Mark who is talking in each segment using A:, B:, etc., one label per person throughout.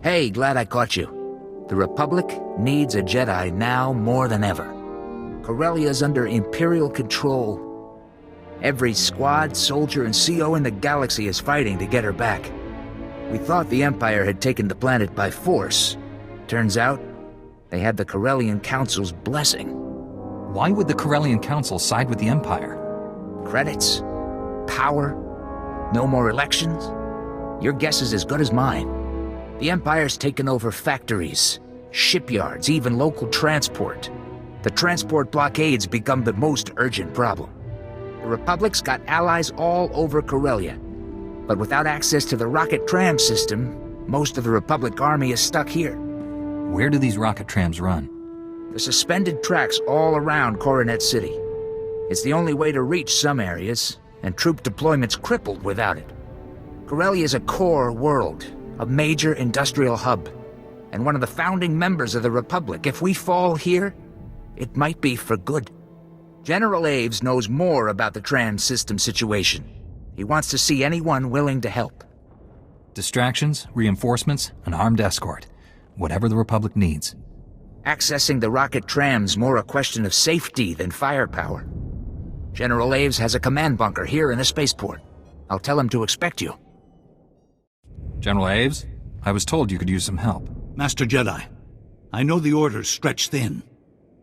A: Hey, glad I caught you. The Republic needs a Jedi now more than ever. Corellia's under Imperial control. Every squad, soldier, and CO in the galaxy is fighting to get her back. We thought the Empire had taken the planet by force. Turns out, they had the Corellian Council's blessing.
B: Why would the Corellian Council side with the Empire?
A: Credits? Power? No more elections? Your guess is as good as mine. The Empire's taken over factories, shipyards, even local transport. The transport blockade's become the most urgent problem. The Republic's got allies all over Corellia. But without access to the rocket tram system, most of the Republic army is stuck here.
B: Where do these rocket trams run?
A: The suspended tracks all around Coronet City. It's the only way to reach some areas, and troop deployment's crippled without it. Corellia is a core world, a major industrial hub, and one of the founding members of the Republic. If we fall here, it might be for good. General Aves knows more about the trans system situation. He wants to see anyone willing to help.
B: Distractions, reinforcements, an armed escort. Whatever the Republic needs.
A: Accessing the rocket tram's more a question of safety than firepower. General Aves has a command bunker here in the spaceport. I'll tell him to expect you.
B: General Aves, I was told you could use some help.
C: Master Jedi, I know the Order's stretched thin,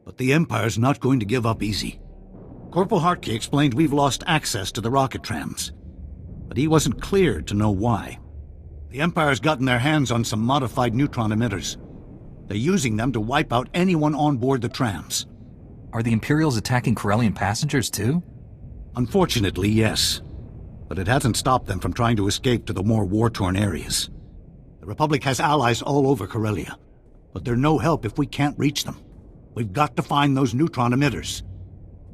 C: but the Empire's not going to give up easy. Corporal Hartke explained we've lost access to the rocket trams, but he wasn't clear to know why. The Empire's gotten their hands on some modified neutron emitters. They're using them to wipe out anyone on board the trams.
B: Are the Imperials attacking Corellian passengers too?
C: Unfortunately, yes. But it hasn't stopped them from trying to escape to the more war-torn areas. The Republic has allies all over Corellia, but they're no help if we can't reach them. We've got to find those neutron emitters.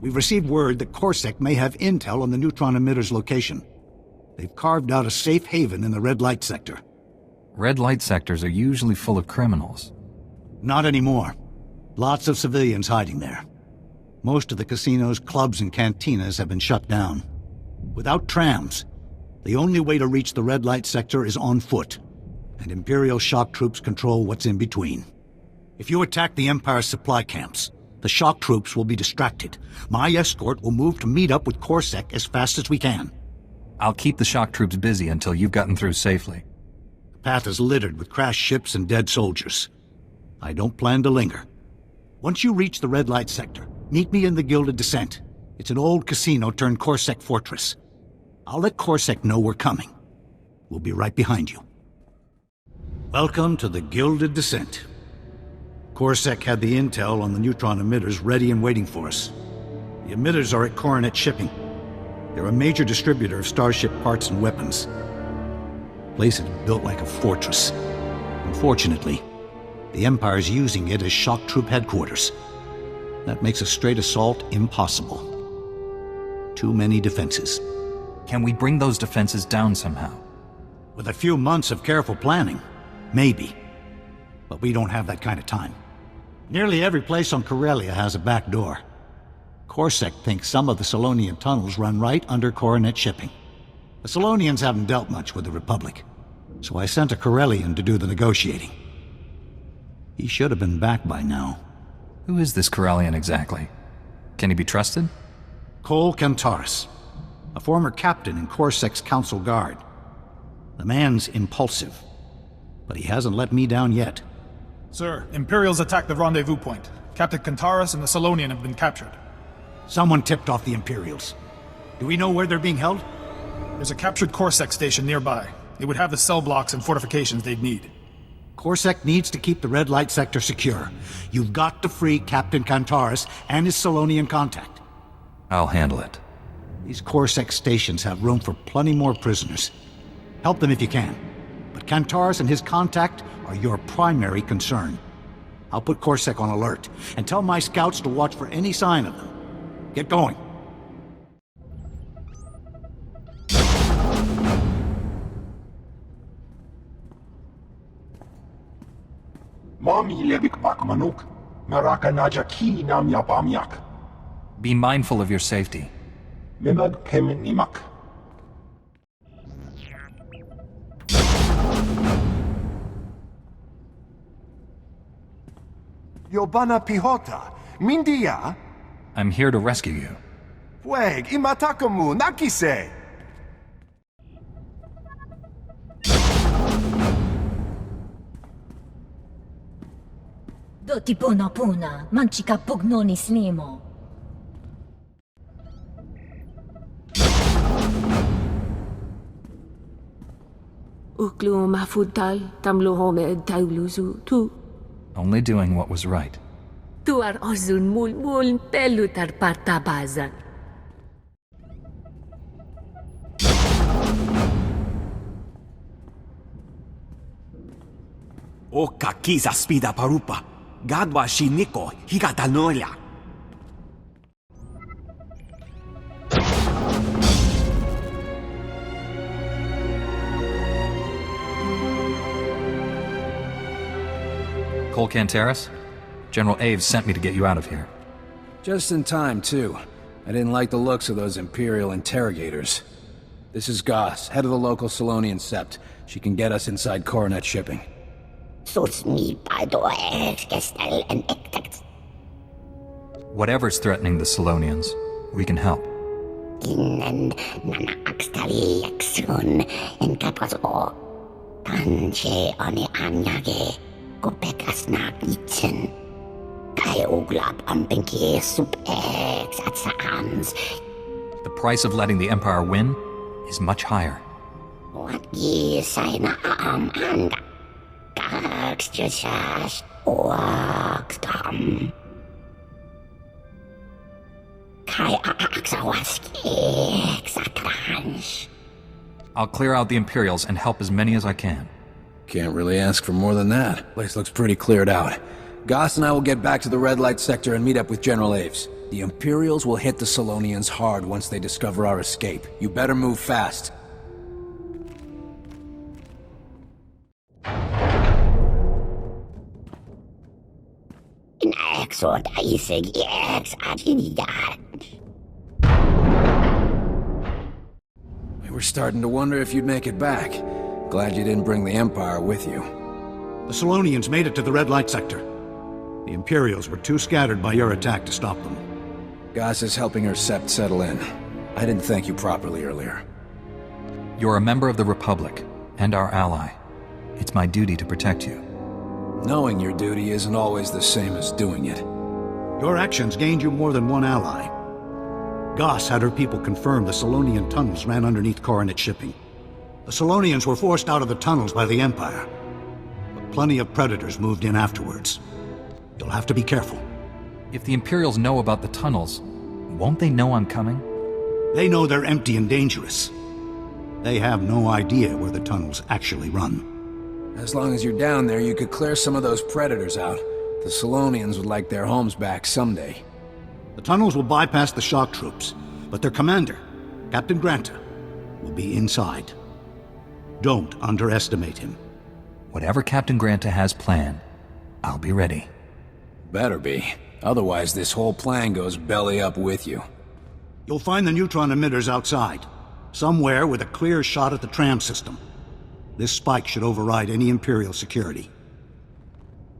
C: We've received word that Corsac may have intel on the neutron emitters' location. They've carved out a safe haven in the red light sector.
B: Red light sectors are usually full of criminals.
C: Not anymore. Lots of civilians hiding there. Most of the casinos, clubs, and cantinas have been shut down. Without trams, the only way to reach the red light sector is on foot, and Imperial shock troops control what's in between. If you attack the Empire's supply camps, the shock troops will be distracted. My escort will move to meet up with Corsac as fast as we can.
B: I'll keep the shock troops busy until you've gotten through safely.
C: The path is littered with crashed ships and dead soldiers. I don't plan to linger. Once you reach the red light sector, meet me in the Gilded Descent. It's an old casino turned Corsac fortress. I'll let Corsac know we're coming. We'll be right behind you. Welcome to the Gilded Descent. Corsac had the intel on the neutron emitters ready and waiting for us. The emitters are at Coronet Shipping. They're a major distributor of starship parts and weapons. The place is built like a fortress. Unfortunately, the Empire's using it as shock troop headquarters. That makes a straight assault impossible. Too many defenses.
B: Can we bring those defenses down somehow?
C: With a few months of careful planning, maybe. But we don't have that kind of time. Nearly every place on Corellia has a back door. Corsac thinks some of the Solonian tunnels run right under Coronet Shipping. The Solonians haven't dealt much with the Republic, so I sent a Corellian to do the negotiating. He should have been back by now.
B: Who is this Corellian exactly? Can he be trusted?
C: Cole Kantaris, a former captain in Corsac's Council Guard. The man's impulsive, but he hasn't let me down yet.
D: Sir, Imperials attacked the rendezvous point. Captain Kantaris and the Solonian have been captured.
C: Someone tipped off the Imperials. Do we know where they're being held?
D: There's a captured Corsac station nearby. It would have the cell blocks and fortifications they'd need.
C: Corsac needs to keep the red light sector secure. You've got to free Captain Kantaris and his Solonian contact.
B: I'll handle it.
C: These Corsac stations have room for plenty more prisoners. Help them if you can. But Kantaris and his contact are your primary concern. I'll put Corsac on alert, and tell my scouts to watch for any sign of them. Get going.
B: Be mindful of your safety.
E: Yobana Pihota. Mindia?
B: I'm here to rescue you.
E: Weg, imatakamu, nakise!
F: Doti puna puna, manchika pugnoni snimo.
G: Uklu mafudtal tamlo homed tauluzu tu.
B: Only doing what was right.
G: Tuar ozun mul pelutar partabaza.
H: Oka kisa spida parupa. Gadwa shiniko higatanoria.
B: Cole Canteris? General Aves sent me to get you out of here.
I: Just in time, too. I didn't like the looks of those Imperial interrogators. This is Goss, head of the local Solonian Sept. She can get us inside Coronet shipping.
B: Whatever's threatening the Solonians, we can help.
F: The
B: price of letting the Empire win is much higher. I'll clear out the Imperials and help as many as I can.
I: Can't really ask for more than that. Place looks pretty cleared out. Goss and I will get back to the red light sector and meet up with General Aves. The Imperials will hit the Solonians hard once they discover our escape. You better move fast. We were starting to wonder if you'd make it back. Glad you didn't bring the Empire with you.
C: The Solonians made it to the red light sector. The Imperials were too scattered by your attack to stop them.
I: Goss is helping her Sept settle in. I didn't thank you properly earlier.
B: You're a member of the Republic, and our ally. It's my duty to protect you.
I: Knowing your duty isn't always the same as doing it.
C: Your actions gained you more than one ally. Goss had her people confirm the Solonian tunnels ran underneath Coronet shipping. The Solonians were forced out of the tunnels by the Empire, but plenty of predators moved in afterwards. You'll have to be careful.
B: If the Imperials know about the tunnels, won't they know I'm coming?
C: They know they're empty and dangerous. They have no idea where the tunnels actually run.
I: As long as you're down there, you could clear some of those predators out. The Solonians would like their homes back someday.
C: The tunnels will bypass the shock troops, but their commander, Captain Granta, will be inside. Don't underestimate him.
B: Whatever Captain Granta has planned, I'll be ready.
I: Better be. Otherwise, this whole plan goes belly up with you.
C: You'll find the neutron emitters outside, somewhere with a clear shot at the tram system. This spike should override any Imperial security.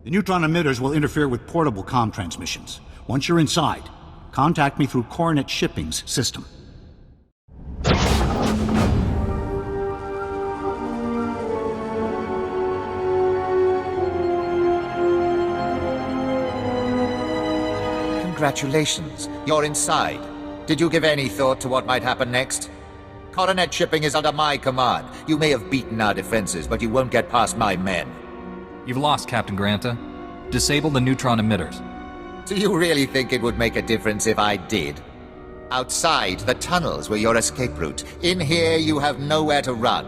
C: The neutron emitters will interfere with portable comm transmissions. Once you're inside, contact me through Coronet Shipping's system.
J: Congratulations, you're inside. Did you give any thought to what might happen next? Coronet Shipping is under my command. You may have beaten our defenses, but you won't get past my men.
B: You've lost, Captain Granta. Disable the neutron emitters.
J: Do you really think it would make a difference if I did? Outside, the tunnels were your escape route. In here, you have nowhere to run.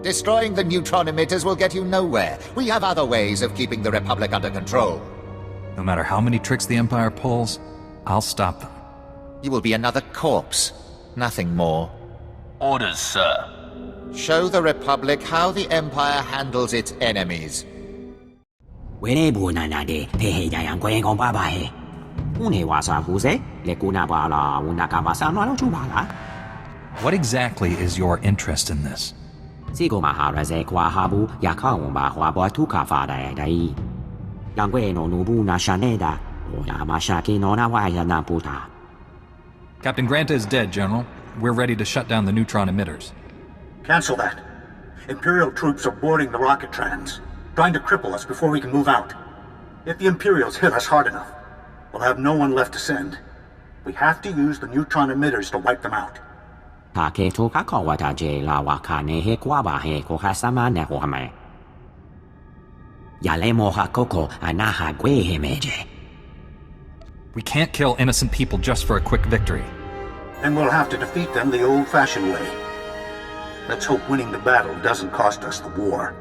J: Destroying the neutron emitters will get you nowhere. We have other ways of keeping the Republic under control.
B: No matter how many tricks the Empire pulls, I'll stop them.
J: You will be another corpse, nothing more.
K: Orders, sir.
J: Show the Republic how the Empire handles its enemies.
L: What
B: exactly is your interest in this? Captain Granta is dead, General. We're ready to shut down the neutron emitters.
C: Cancel that. Imperial troops are boarding the rocket trams, trying to cripple us before we can move out. If the Imperials hit us hard enough, we'll have no one left to send. We have to use the neutron emitters to wipe them out.
B: We can't kill innocent people just for a quick victory.
C: Then we'll have to defeat them the old-fashioned way. Let's hope winning the battle doesn't cost us the war.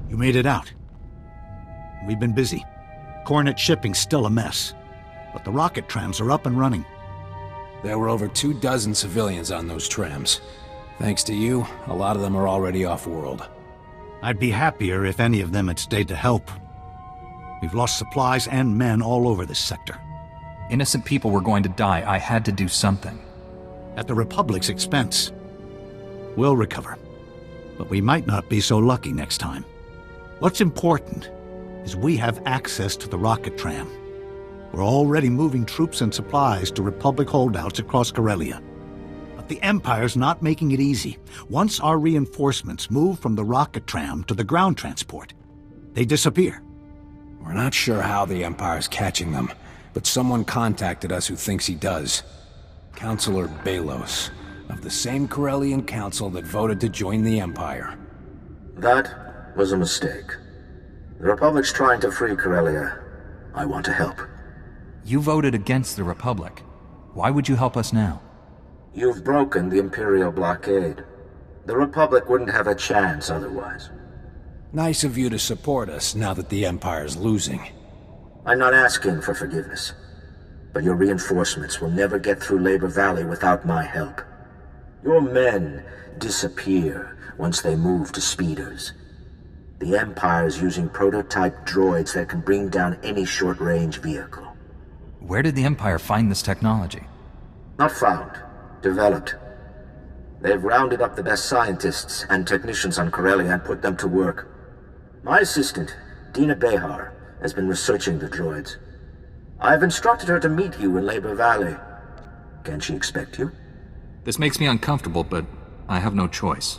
C: You made it out. We've been busy. Coronet shipping's still a mess, but the rocket trams are up and running.
I: There were over 24 civilians on those trams. Thanks to you, a lot of them are already off-world.
C: I'd be happier if any of them had stayed to help. We've lost supplies and men all over this sector.
B: Innocent people were going to die. I had to do something.
C: At the Republic's expense. We'll recover. But we might not be so lucky next time. What's important is we have access to the rocket tram. We're already moving troops and supplies to Republic holdouts across Corellia. But the Empire's not making it easy. Once our reinforcements move from the rocket tram to the ground transport, they disappear.
I: We're not sure how the Empire's catching them, but someone contacted us who thinks he does. Councilor Balos, of the same Corellian council that voted to join the Empire.
M: That was a mistake. The Republic's trying to free Corellia. I want to help.
B: You voted against the Republic. Why would you help us now?
M: You've broken the Imperial blockade. The Republic wouldn't have a chance otherwise.
I: Nice of you to support us now that the Empire's losing.
M: I'm not asking for forgiveness. But your reinforcements will never get through Labor Valley without my help. Your men disappear once they move to speeders. The Empire's using prototype droids that can bring down any short-range vehicle.
B: Where did the Empire find this technology?
M: Not found. Developed. They've rounded up the best scientists and technicians on Corellia and put them to work. My assistant, Dina Behar, has been researching the droids. I've instructed her to meet you in Labor Valley. Can she expect you?
B: This makes me uncomfortable, but I have no choice.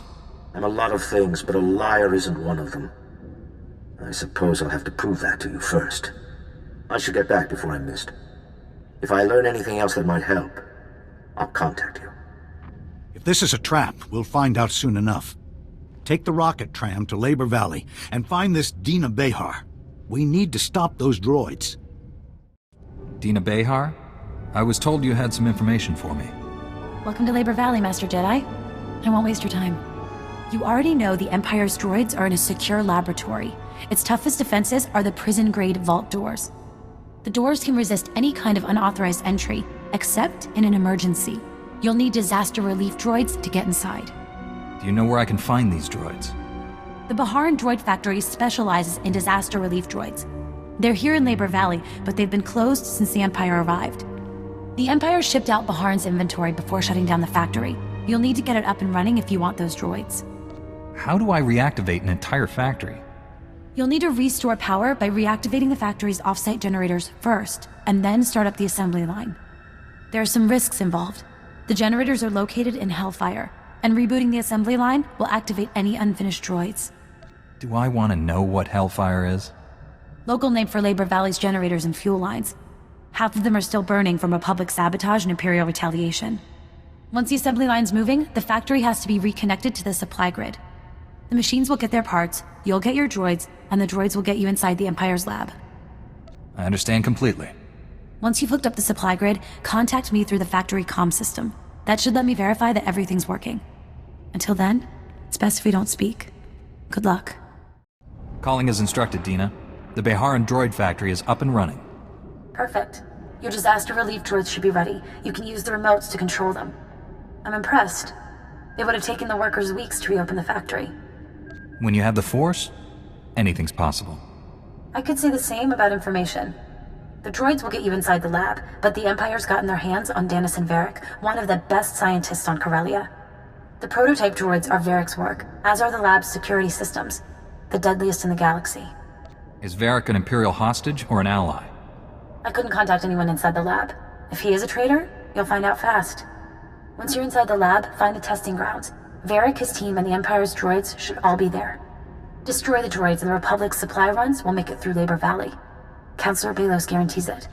M: I'm a lot of things, but a liar isn't one of them. I suppose I'll have to prove that to you first. I should get back before I'm missed. If I learn anything else that might help, I'll contact you.
C: If this is a trap, we'll find out soon enough. Take the rocket tram to Labor Valley and find this Dina Behar. We need to stop those droids.
B: Dina Behar? I was told you had some information for me.
N: Welcome to Labor Valley, Master Jedi. I won't waste your time. You already know the Empire's droids are in a secure laboratory. Its toughest defenses are the prison-grade vault doors. The doors can resist any kind of unauthorized entry, except in an emergency. You'll need disaster relief droids to get inside.
B: Do you know where I can find these droids?
N: The Baharan Droid Factory specializes in disaster relief droids. They're here in Labor Valley, but they've been closed since the Empire arrived. The Empire shipped out Baharan's inventory before shutting down the factory. You'll need to get it up and running if you want those droids.
B: How do I reactivate an entire factory?
N: You'll need to restore power by reactivating the factory's off-site generators first, and then start up the assembly line. There are some risks involved. The generators are located in Hellfire, and rebooting the assembly line will activate any unfinished droids.
B: Do I want to know what Hellfire is?
N: Local name for Labor Valley's generators and fuel lines. Half of them are still burning from Republic sabotage and Imperial retaliation. Once the assembly line's moving, the factory has to be reconnected to the supply grid. The machines will get their parts, you'll get your droids, and the droids will get you inside the Empire's lab.
B: I understand completely.
N: Once you've hooked up the supply grid, contact me through the factory comm system. That should let me verify that everything's working. Until then, it's best if we don't speak. Good luck.
B: Calling as instructed, Dina. The Beharan droid factory is up and running.
N: Perfect. Your disaster relief droids should be ready. You can use the remotes to control them. I'm impressed. It would have taken the workers weeks to reopen the factory.
B: When you have the Force, anything's possible.
N: I could say the same about information. The droids will get you inside the lab, but the Empire's gotten their hands on Dennison Varric, one of the best scientists on Corellia. The prototype droids are Varric's work, as are the lab's security systems, the deadliest in the galaxy.
B: Is Varric an Imperial hostage or an ally?
N: I couldn't contact anyone inside the lab. If he is a traitor, you'll find out fast. Once you're inside the lab, find the testing grounds. Varric, his team, and the Empire's droids should all be there. Destroy the droids and the Republic's supply runs will make it through Labor Valley. Counselor Belos guarantees it.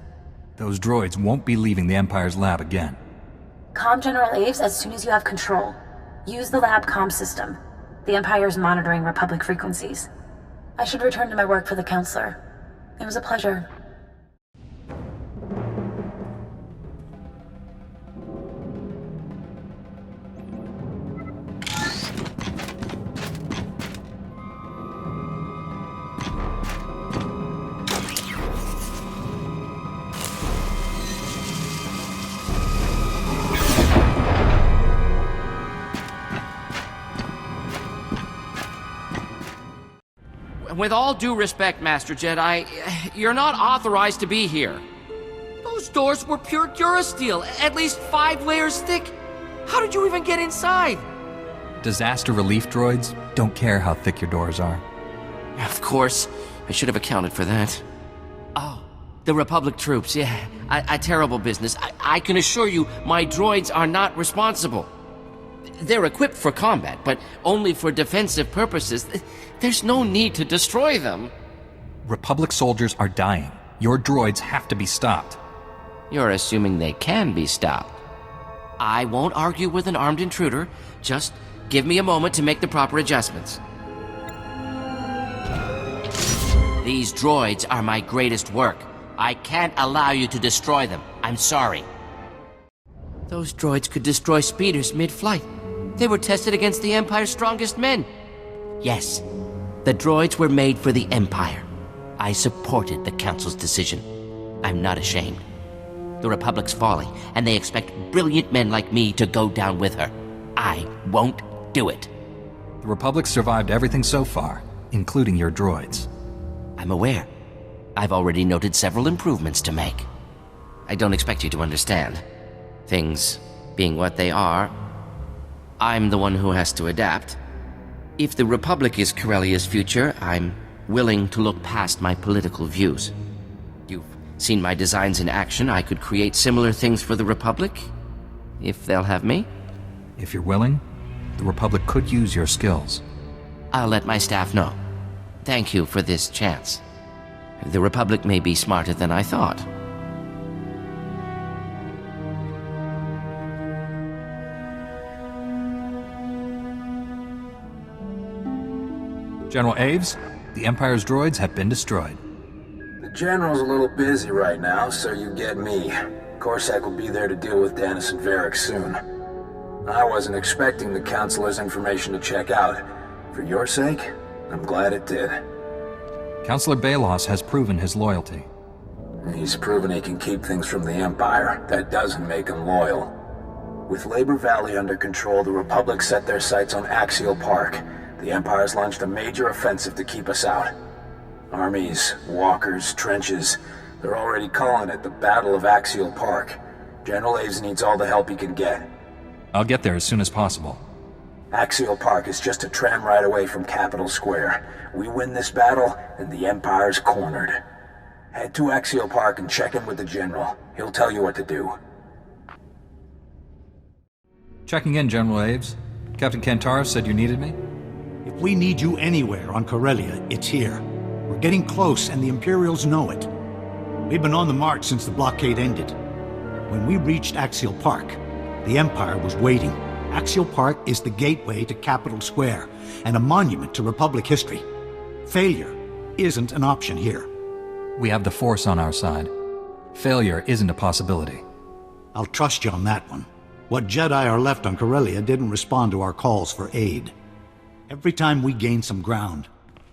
B: Those droids won't be leaving the Empire's lab again.
N: Comm General Aves as soon as you have control. Use the lab comm system. The Empire's monitoring Republic frequencies. I should return to my work for the Counselor. It was a pleasure.
O: With all due respect, Master Jedi, you're not authorized to be here. Those doors were pure durasteel, at least 5 layers thick. How did you even get inside?
B: Disaster relief droids don't care how thick your doors are.
O: Of course. I should have accounted for that. Oh, the Republic troops, yeah. A terrible business. I can assure you, my droids are not responsible. They're equipped for combat, but only for defensive purposes. There's no need to destroy them.
B: Republic soldiers are dying. Your droids have to be stopped.
O: You're assuming they can be stopped. I won't argue with an armed intruder. Just give me a moment to make the proper adjustments. These droids are my greatest work. I can't allow you to destroy them. I'm sorry. Those droids could destroy speeders mid-flight. They were tested against the Empire's strongest men. Yes, the droids were made for the Empire. I supported the Council's decision. I'm not ashamed. The Republic's falling, and they expect brilliant men like me to go down with her. I won't do it.
B: The Republic survived everything so far, including your droids.
O: I'm aware. I've already noted several improvements to make. I don't expect you to understand. Things being what they are, I'm the one who has to adapt. If the Republic is Corellia's future, I'm willing to look past my political views. You've seen my designs in action. I could create similar things for the Republic, if they'll have me.
B: If you're willing, the Republic could use your skills.
O: I'll let my staff know. Thank you for this chance. The Republic may be smarter than I thought.
B: General Aves, the Empire's droids have been destroyed.
I: The General's a little busy right now, so you get me. Corsac will be there to deal with Dennison Varric soon. I wasn't expecting the Counselor's information to check out. For your sake, I'm glad it did.
B: Counselor Belos has proven his loyalty.
I: He's proven he can keep things from the Empire. That doesn't make him loyal. With Labor Valley under control, the Republic set their sights on Axial Park. The Empire's launched a major offensive to keep us out. Armies, walkers, trenches, they're already calling it the Battle of Axial Park. General Aves needs all the help he can get.
B: I'll get there as soon as possible.
I: Axial Park is just a tram ride away from Capitol Square. We win this battle, and the Empire's cornered. Head to Axial Park and check in with the General. He'll tell you what to do.
B: Checking in, General Aves. Captain Kantaris said you needed me?
C: If we need you anywhere on Corellia, it's here. We're getting close, and the Imperials know it. We've been on the march since the blockade ended. When we reached Axial Park, the Empire was waiting. Axial Park is the gateway to Capitol Square, and a monument to Republic history. Failure isn't an option here.
B: We have the Force on our side. Failure isn't a possibility.
C: I'll trust you on that one. What Jedi are left on Corellia didn't respond to our calls for aid. Every time we gain some ground,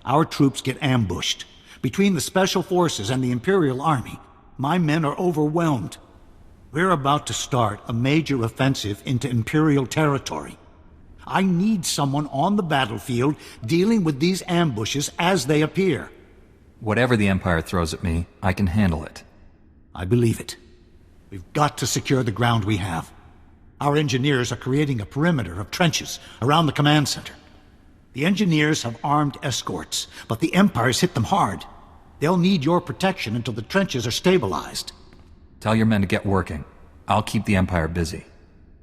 C: our troops get ambushed. Between the Special Forces and the Imperial Army, my men are overwhelmed. We're about to start a major offensive into Imperial territory. I need someone on the battlefield dealing with these ambushes as they appear.
B: Whatever the Empire throws at me, I can handle it.
C: I believe it. We've got to secure the ground we have. Our engineers are creating a perimeter of trenches around the command center. The engineers have armed escorts, but the Empire's hit them hard. They'll need your protection until the trenches are stabilized.
B: Tell your men to get working. I'll keep the Empire busy.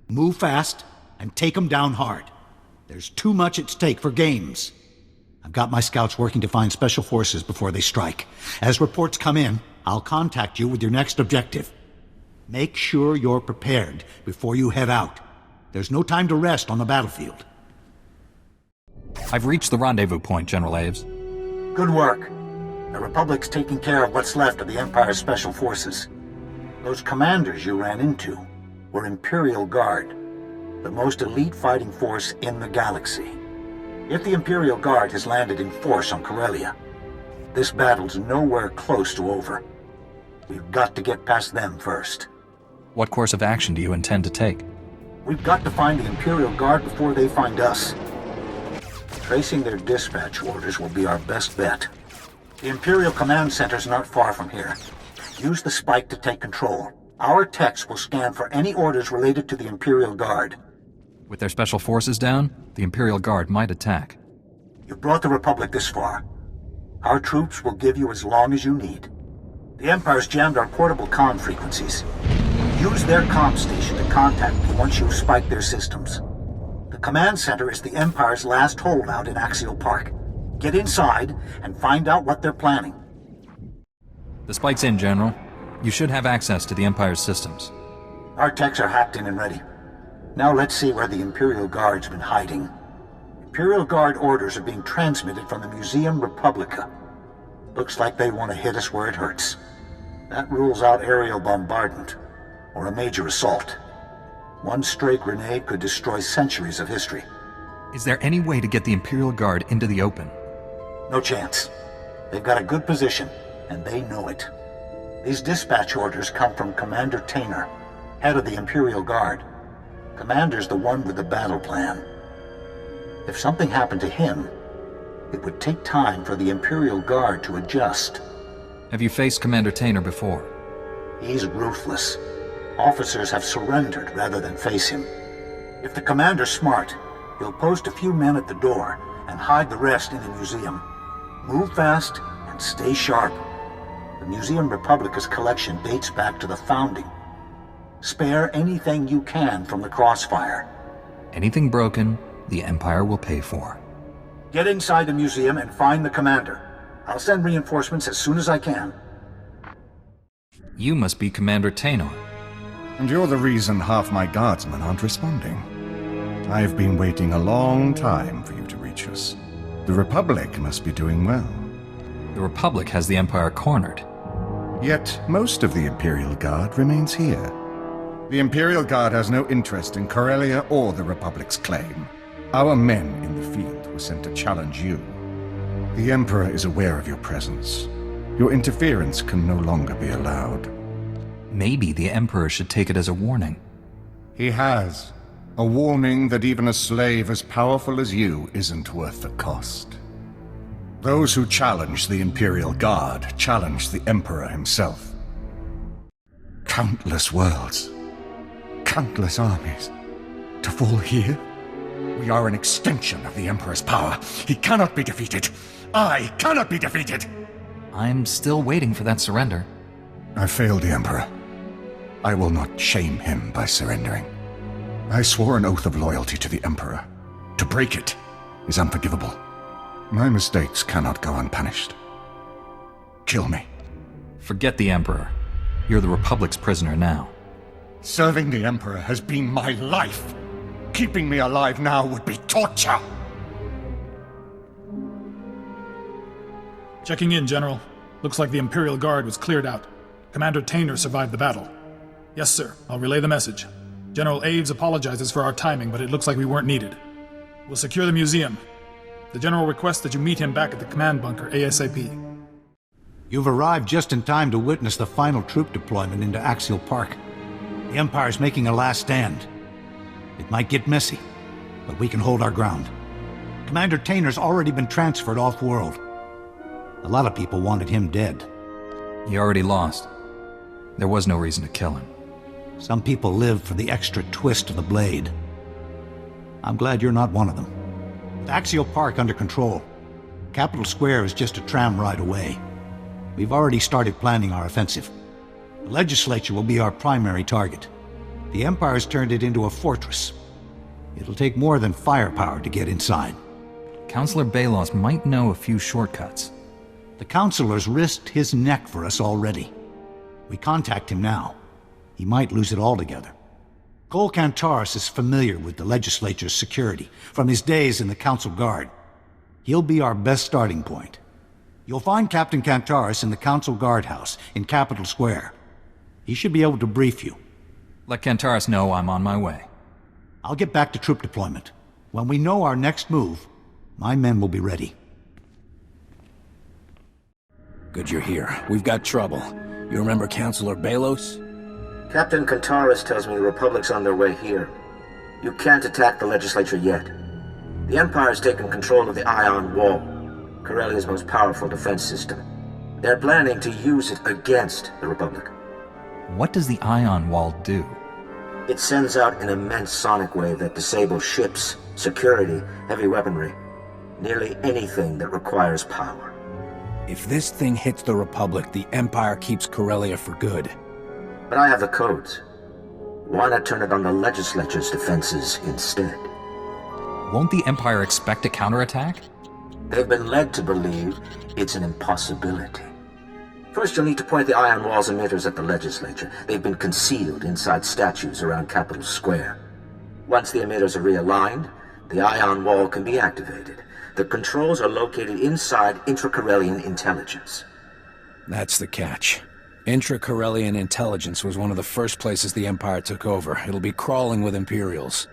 C: Move fast and take them down hard. There's too much at stake for games. I've got my scouts working to find Special Forces before they strike. As reports come in, I'll contact you with your next objective. Make sure you're prepared before you head out. There's no time to rest on the battlefield.
B: I've reached the rendezvous point, General Aves.
C: Good work. The Republic's taking care of what's left of the Empire's Special Forces. Those commanders you ran into were Imperial Guard, the most elite fighting force in the galaxy. If the Imperial Guard has landed in force on Corellia, this battle's nowhere close to over. We've got to get past them first.
B: What course of action do you intend to take?
C: We've got to find the Imperial Guard before they find us. Tracing their dispatch orders will be our best bet. The Imperial Command Center's not far from here. Use the spike to take control. Our techs will scan for any orders related to the Imperial Guard.
B: With their special forces down, the Imperial Guard might attack.
C: You've brought the Republic this far. Our troops will give you as long as you need. The Empire's jammed our portable comm frequencies. Use their comm station to contact me once you've spiked their systems. The command center is the Empire's last holdout in Axial Park. Get inside and find out what they're planning.
B: The spike's in, General. You should have access to the Empire's systems.
C: Our techs are hacked in and ready. Now let's see where the Imperial Guard's been hiding. Imperial Guard orders are being transmitted from the Museum Republica. Looks like they want to hit us where it hurts. That rules out aerial bombardment, or a major assault. One stray grenade could destroy centuries of history.
B: Is there any way to get the Imperial Guard into the open?
C: No chance. They've got a good position, and they know it. These dispatch orders come from Commander Tainer, head of the Imperial Guard. Commander's the one with the battle plan. If something happened to him, it would take time for the Imperial Guard to adjust.
B: Have you faced Commander Tainer before?
C: He's ruthless. Officers have surrendered rather than face him. If the commander's smart, he'll post a few men at the door and hide the rest in the museum. Move fast and stay sharp. The Museum Republica's collection dates back to the founding. Spare anything you can from the crossfire.
B: Anything broken, the Empire will pay for.
C: Get inside the museum and find the commander. I'll send reinforcements as soon as I can.
B: You must be Commander Tainer.
P: And you're the reason half my guardsmen aren't responding. I've been waiting a long time for you to reach us. The Republic must be doing well.
B: The Republic has the Empire cornered.
P: Yet most of the Imperial Guard remains here. The Imperial Guard has no interest in Corellia or the Republic's claim. Our men in the field were sent to challenge you. The Emperor is aware of your presence. Your interference can no longer be allowed.
B: Maybe the Emperor should take it as a warning.
P: He has. A warning that even a slave as powerful as you isn't worth the cost. Those who challenge the Imperial Guard challenge the Emperor himself. Countless worlds, countless armies, to fall here? We are an extension of the Emperor's power. He cannot be defeated. I cannot be defeated!
B: I'm still waiting for that surrender.
P: I failed the Emperor. I will not shame him by surrendering. I swore an oath of loyalty to the Emperor. To break it is unforgivable. My mistakes cannot go unpunished. Kill me.
B: Forget the Emperor. You're the Republic's prisoner now.
P: Serving the Emperor has been my life. Keeping me alive now would be torture.
D: Checking in, General. Looks like the Imperial Guard was cleared out. Commander Tainer survived the battle. Yes, sir. I'll relay the message. General Aves apologizes for our timing, but it looks like we weren't needed. We'll secure the museum. The General requests that you meet him back at the command bunker ASAP.
C: You've arrived just in time to witness the final troop deployment into Axial Park. The Empire's making a last stand. It might get messy, but we can hold our ground. Commander Tainer's already been transferred off-world. A lot of people wanted him dead.
B: He already lost. There was no reason to kill him.
C: Some people live for the extra twist of the blade. I'm glad you're not one of them. With Axial Park under control, Capitol Square is just a tram ride away. We've already started planning our offensive. The legislature will be our primary target. The Empire's turned it into a fortress. It'll take more than firepower to get inside.
B: Councilor Balos might know a few shortcuts.
C: The Councilor's risked his neck for us already. We contact him now. He might lose it altogether. Cole Kantaris is familiar with the legislature's security from his days in the Council Guard. He'll be our best starting point. You'll find Captain Kantaris in the Council Guardhouse in Capitol Square. He should be able to brief you.
B: Let Kantaris know I'm on my way.
C: I'll get back to troop deployment. When we know our next move, my men will be ready.
I: Good you're here. We've got trouble. You remember Councilor Balos?
M: Captain Kantaris tells me the Republic's on their way here. You can't attack the legislature yet. The Empire's taken control of the Ion Wall, Corellia's most powerful defense system. They're planning to use it against the Republic.
B: What does the Ion Wall do?
M: It sends out an immense sonic wave that disables ships, security, heavy weaponry, nearly anything that requires power.
I: If this thing hits the Republic, the Empire keeps Corellia for good.
M: But I have the codes. Why not turn it on the legislature's defenses instead?
B: Won't the Empire expect a counterattack?
M: They've been led to believe it's an impossibility. First, you'll need to point the Ion Wall's emitters at the legislature. They've been concealed inside statues around Capitol Square. Once the emitters are realigned, the Ion Wall can be activated. The controls are located inside intra-Corellian intelligence.
I: That's the catch. Intra-Corellian intelligence was one of the first places the Empire took over. It'll be crawling with Imperials.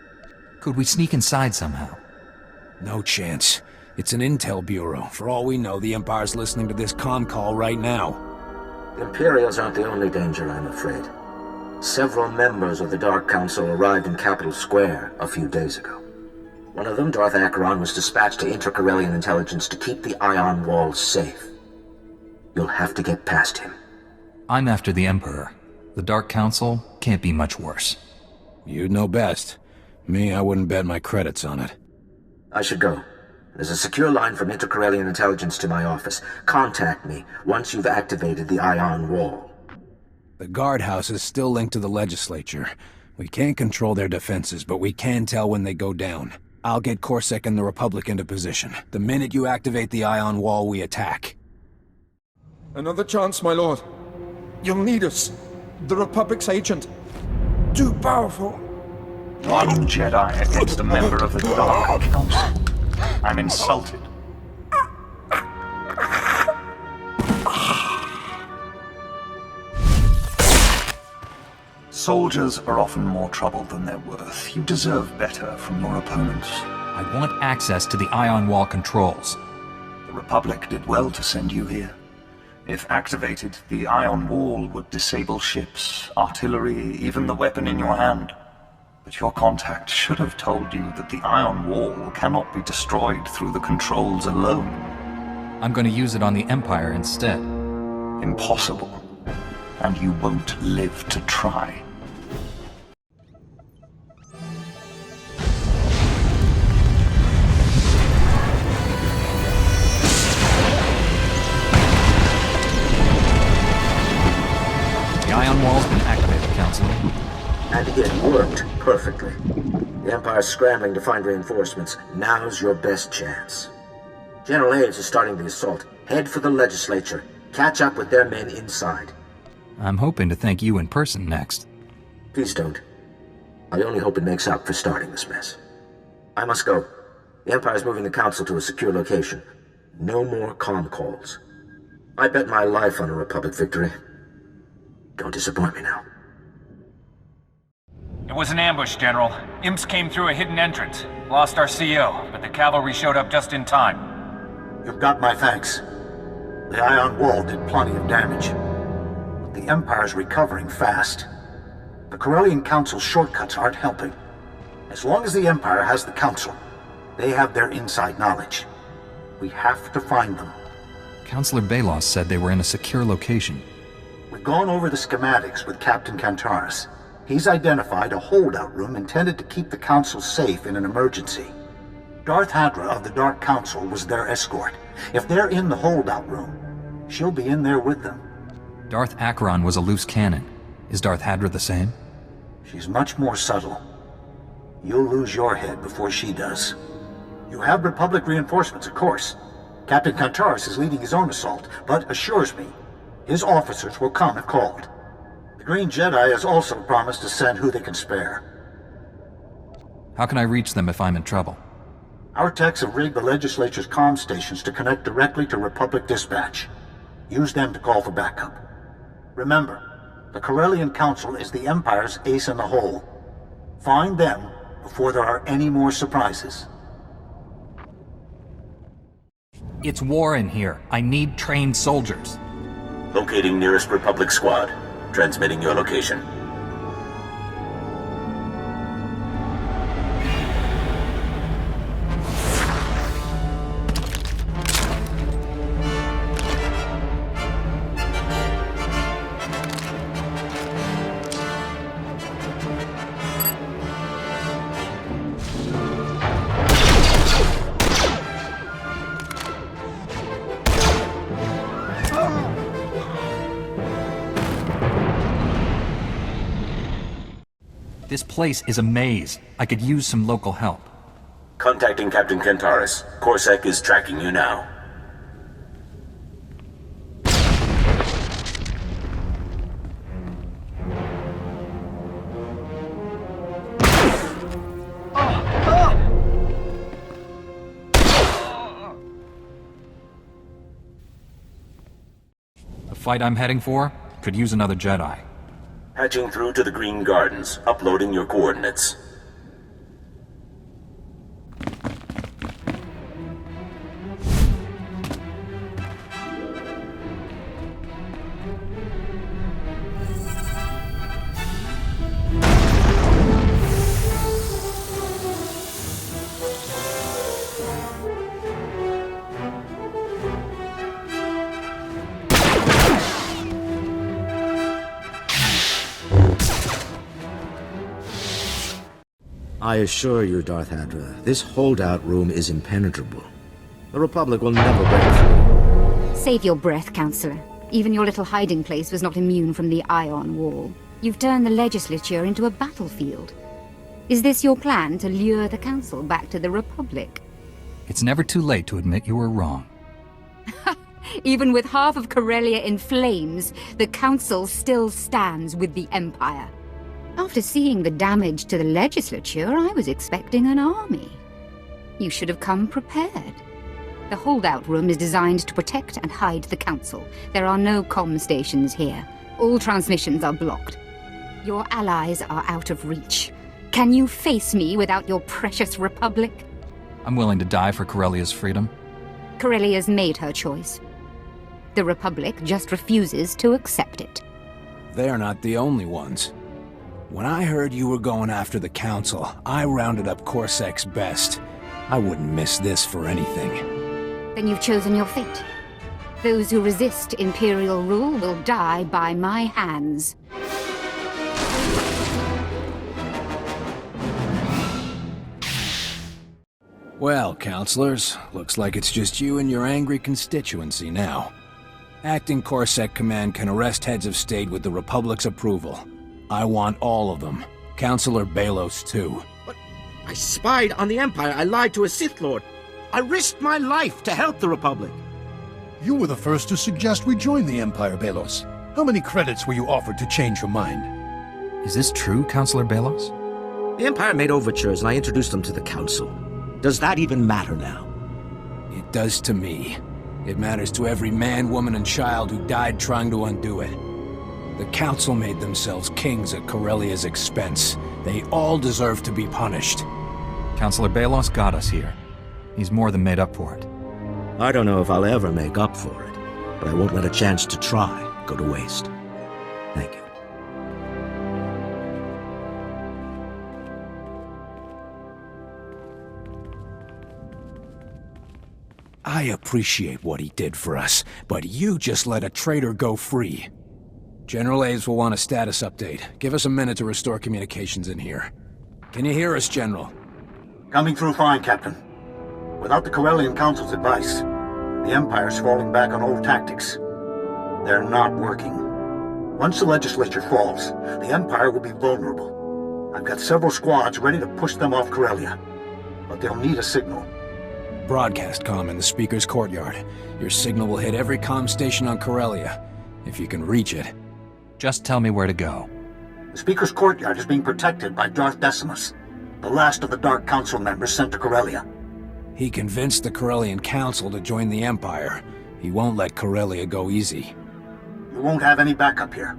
B: Could we sneak inside somehow?
I: No chance. It's an intel bureau. For all we know, the Empire's listening to this comm call right now.
M: The Imperials aren't the only danger, I'm afraid. Several members of the Dark Council arrived in Capitol Square a few days ago. One of them, Darth Acheron, was dispatched to intra-Corellian intelligence to keep the Ion Wall safe. You'll have to get past him.
B: I'm after the Emperor. The Dark Council can't be much worse.
I: You'd know best. Me, I wouldn't bet my credits on it.
M: I should go. There's a secure line from intra-Corellian intelligence to my office. Contact me once you've activated the Ion Wall.
I: The guardhouse is still linked to the legislature. We can't control their defenses, but we can tell when they go down. I'll get Corsac and the Republic into position. The minute you activate the Ion Wall, we attack.
Q: Another chance, my lord. You'll need us. The Republic's agent. Too powerful.
R: One Jedi against a member of the Dark Council. I'm insulted. Soldiers are often more trouble than they're worth. You deserve better from your opponents.
B: I want access to the Ion Wall controls.
R: The Republic did well to send you here. If activated, the Ion Wall would disable ships, artillery, even the weapon in your hand. But your contact should have told you that the Ion Wall cannot be destroyed through the controls alone.
B: I'm going to use it on the Empire instead.
R: Impossible. And you won't live to try.
B: The Ion Wall's been activated, Counselor.
M: And it worked perfectly. The Empire's scrambling to find reinforcements. Now's your best chance. General Aves is starting the assault. Head for the legislature. Catch up with their men inside.
B: I'm hoping to thank you in person next.
M: Please don't. I only hope it makes up for starting this mess. I must go. The Empire's moving the Council to a secure location. No more comm calls. I bet my life on a Republic victory. Don't disappoint me now.
S: It was an ambush, General. Imps came through a hidden entrance. Lost our CO, but the cavalry showed up just in time.
C: You've got my thanks. The ion wall did plenty of damage. But the Empire's recovering fast. The Corellian Council's shortcuts aren't helping. As long as the Empire has the Council, they have their inside knowledge. We have to find them.
B: Counselor Balos said they were in a secure location.
C: We've gone over the schematics with Captain Kantaris. He's identified a holdout room intended to keep the Council safe in an emergency. Darth Hadra of the Dark Council was their escort. If they're in the holdout room, she'll be in there with them.
B: Darth Acheron was a loose cannon. Is Darth Hadra the same?
C: She's much more subtle. You'll lose your head before she does. You have Republic reinforcements, of course. Captain Kantaris is leading his own assault, but assures me his officers will come if called. The Green Jedi has also promised to send who they can spare.
B: How can I reach them if I'm in trouble?
C: Our techs have rigged the legislature's comm stations to connect directly to Republic dispatch. Use them to call for backup. Remember, the Corellian Council is the Empire's ace in the hole. Find them before there are any more surprises.
B: It's war in here. I need trained soldiers.
M: Locating nearest Republic squad. Transmitting your location.
B: This place is a maze. I could use some local help.
M: Contacting Captain Kantaris. Corsac is tracking you now.
B: The fight I'm heading for could use another Jedi.
M: Hatching through to the Green Gardens, uploading your coordinates.
T: I assure you, Darth Hadra, this holdout room is impenetrable. The Republic will never break through.
U: Save your breath, Counselor. Even your little hiding place was not immune from the ion wall. You've turned the legislature into a battlefield. Is this your plan to lure the Council back to the Republic?
B: It's never too late to admit you were wrong.
U: Even with half of Corellia in flames, the Council still stands with the Empire. After seeing the damage to the legislature, I was expecting an army. You should have come prepared. The holdout room is designed to protect and hide the Council. There are no comm stations here. All transmissions are blocked. Your allies are out of reach. Can you face me without your precious Republic?
B: I'm willing to die for Corellia's freedom.
U: Corellia's made her choice. The Republic just refuses to accept it.
I: They're not the only ones. When I heard you were going after the Council, I rounded up Corsac's best. I wouldn't miss this for anything.
U: Then you've chosen your fate. Those who resist Imperial rule will die by my hands.
I: Well, Counselors, looks like it's just you and your angry constituency now. Acting Corsac Command can arrest heads of state with the Republic's approval. I want all of them. Counselor Balos, too.
L: But I spied on the Empire. I lied to a Sith Lord. I risked my life to help the Republic.
V: You were the first to suggest we join the Empire, Balos. How many credits were you offered to change your mind?
B: Is this true, Counselor Balos?
L: The Empire made overtures and I introduced them to the Council. Does that even matter now?
I: It does to me. It matters to every man, woman, and child who died trying to undo it. The Council made themselves kings at Corellia's expense. They all deserve to be punished.
B: Councilor Balos got us here. He's more than made up for it.
T: I don't know if I'll ever make up for it, but I won't let a chance to try go to waste. Thank you.
I: I appreciate what he did for us, but you just let a traitor go free. General Aves will want a status update. Give us a minute to restore communications in here. Can you hear us, General?
C: Coming through fine, Captain. Without the Corellian Council's advice, the Empire's falling back on old tactics. They're not working. Once the legislature falls, the Empire will be vulnerable. I've got several squads ready to push them off Corellia, but they'll need a signal.
I: Broadcast comm in the Speaker's courtyard. Your signal will hit every comm station on Corellia, if you can reach it.
B: Just tell me where to go.
C: The Speaker's courtyard is being protected by Darth Decimus, the last of the Dark Council members sent to Corellia.
I: He convinced the Corellian Council to join the Empire. He won't let Corellia go easy.
C: You won't have any backup here.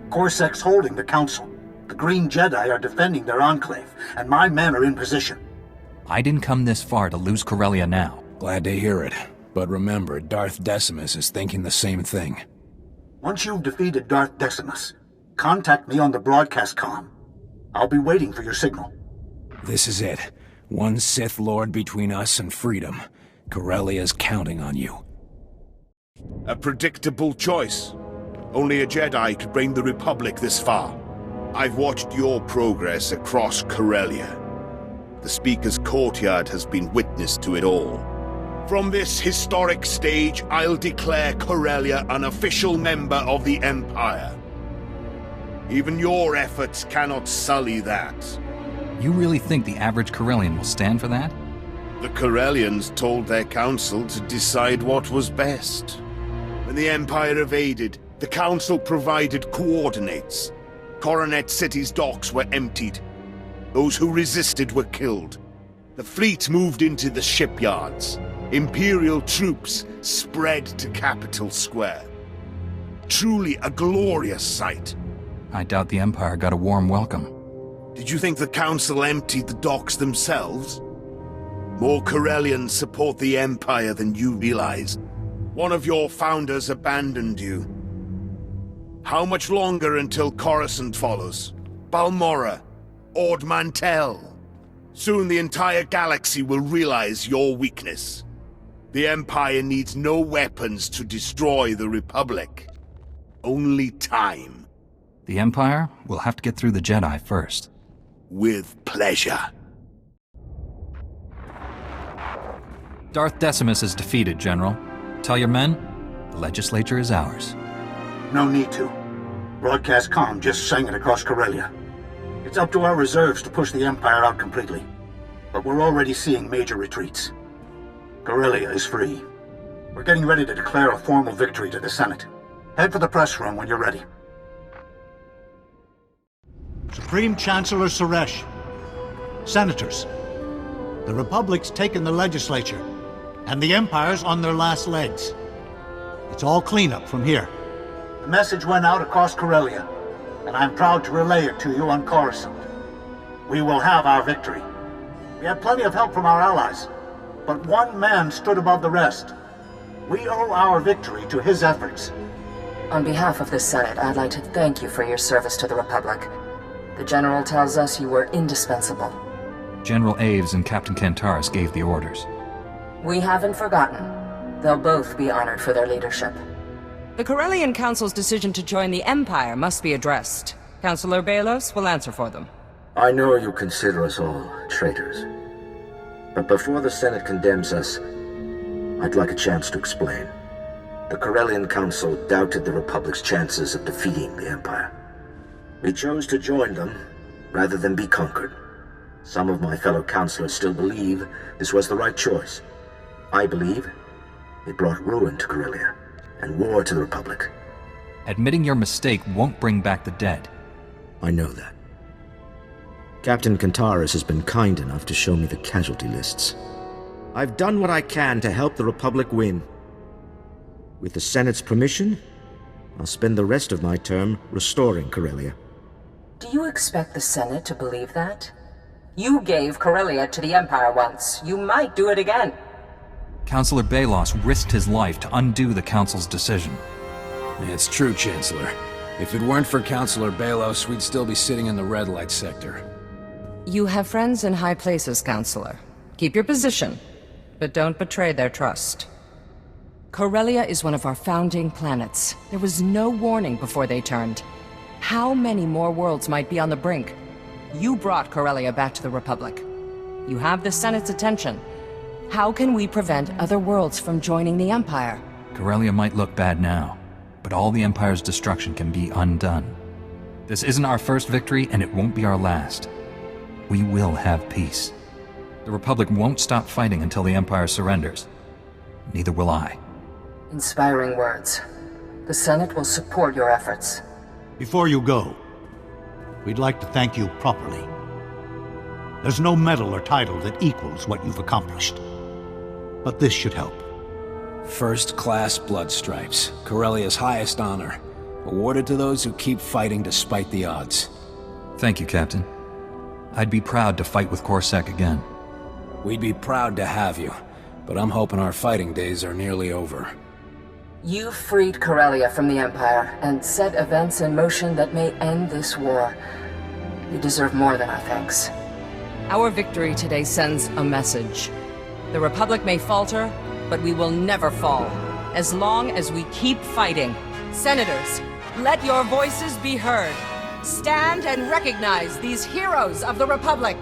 C: Corsek's holding the Council. The Green Jedi are defending their enclave, and my men are in position.
B: I didn't come this far to lose Corellia now.
I: Glad to hear it. But remember, Darth Decimus is thinking the same thing.
C: Once you've defeated Darth Decimus, contact me on the broadcast comm. I'll be waiting for your signal.
I: This is it. One Sith Lord between us and freedom. Corellia's counting on you.
A: A predictable choice. Only a Jedi could bring the Republic this far. I've watched your progress across Corellia. The Speaker's courtyard has been witness to it all. From this historic stage, I'll declare Corellia an official member of the Empire. Even your efforts cannot sully that.
B: You really think the average Corellian will stand for that?
A: The Corellians told their council to decide what was best. When the Empire evaded, the council provided coordinates. Coronet City's docks were emptied. Those who resisted were killed. The fleet moved into the shipyards. Imperial troops spread to Capital Square. Truly a glorious sight.
B: I doubt the Empire got a warm welcome.
A: Did you think the Council emptied the docks themselves? More Corellians support the Empire than you realize. One of your founders abandoned you. How much longer until Coruscant follows? Balmorra? Ord Mantell? Soon the entire galaxy will realize your weakness. The Empire needs no weapons to destroy the Republic. Only time.
B: The Empire will have to get through the Jedi first.
A: With pleasure.
B: Darth Decimus is defeated, General. Tell your men, the legislature is ours.
C: No need to. Broadcast comm just sang it across Corellia. It's up to our reserves to push the Empire out completely. But we're already seeing major retreats. Corellia is free. We're getting ready to declare a formal victory to the Senate. Head for the press room when you're ready. Supreme Chancellor Suresh. Senators. The Republic's taken the legislature, and the Empire's on their last legs. It's all cleanup from here. The message went out across Corellia, and I'm proud to relay it to you on Coruscant. We will have our victory. We had plenty of help from our allies, but one man stood above the rest. We owe our victory to his efforts.
E: On behalf of the Senate, I'd like to thank you for your service to the Republic. The General tells us you were indispensable.
B: General Aves and Captain Kantaris gave the orders.
E: We haven't forgotten. They'll both be honored for their leadership.
W: The Corellian Council's decision to join the Empire must be addressed. Councilor Balos will answer for them.
M: I know you consider us all traitors. But before the Senate condemns us, I'd like a chance to explain. The Corellian Council doubted the Republic's chances of defeating the Empire. We chose to join them rather than be conquered. Some of my fellow councilors still believe this was the right choice. I believe it brought ruin to Corellia and war to the Republic.
B: Admitting your mistake won't bring back the dead.
T: I know that. Captain Kantaris has been kind enough to show me the casualty lists. I've done what I can to help the Republic win. With the Senate's permission, I'll spend the rest of my term restoring Corellia.
E: Do you expect the Senate to believe that? You gave Corellia to the Empire once. You might do it again.
B: Councilor Balos risked his life to undo the Council's decision.
I: It's true, Chancellor. If it weren't for Councilor Balos, we'd still be sitting in the red light sector.
W: You have friends in high places, Counselor. Keep your position, but don't betray their trust. Corellia is one of our founding planets. There was no warning before they turned. How many more worlds might be on the brink? You brought Corellia back to the Republic. You have the Senate's attention. How can we prevent other worlds from joining the Empire?
B: Corellia might look bad now, but all the Empire's destruction can be undone. This isn't our first victory, and it won't be our last. We will have peace. The Republic won't stop fighting until the Empire surrenders. Neither will I.
E: Inspiring words. The Senate will support your efforts.
C: Before you go, we'd like to thank you properly. There's no medal or title that equals what you've accomplished. But this should help.
I: First-class blood stripes, Corellia's highest honor. Awarded to those who keep fighting despite the odds.
B: Thank you, Captain. I'd be proud to fight with Corsac again.
I: We'd be proud to have you, but I'm hoping our fighting days are nearly over.
E: You freed Corellia from the Empire and set events in motion that may end this war. You deserve more than our thanks.
W: Our victory today sends a message. The Republic may falter, but we will never fall, as long as we keep fighting. Senators, let your voices be heard. Stand and recognize these heroes of the Republic.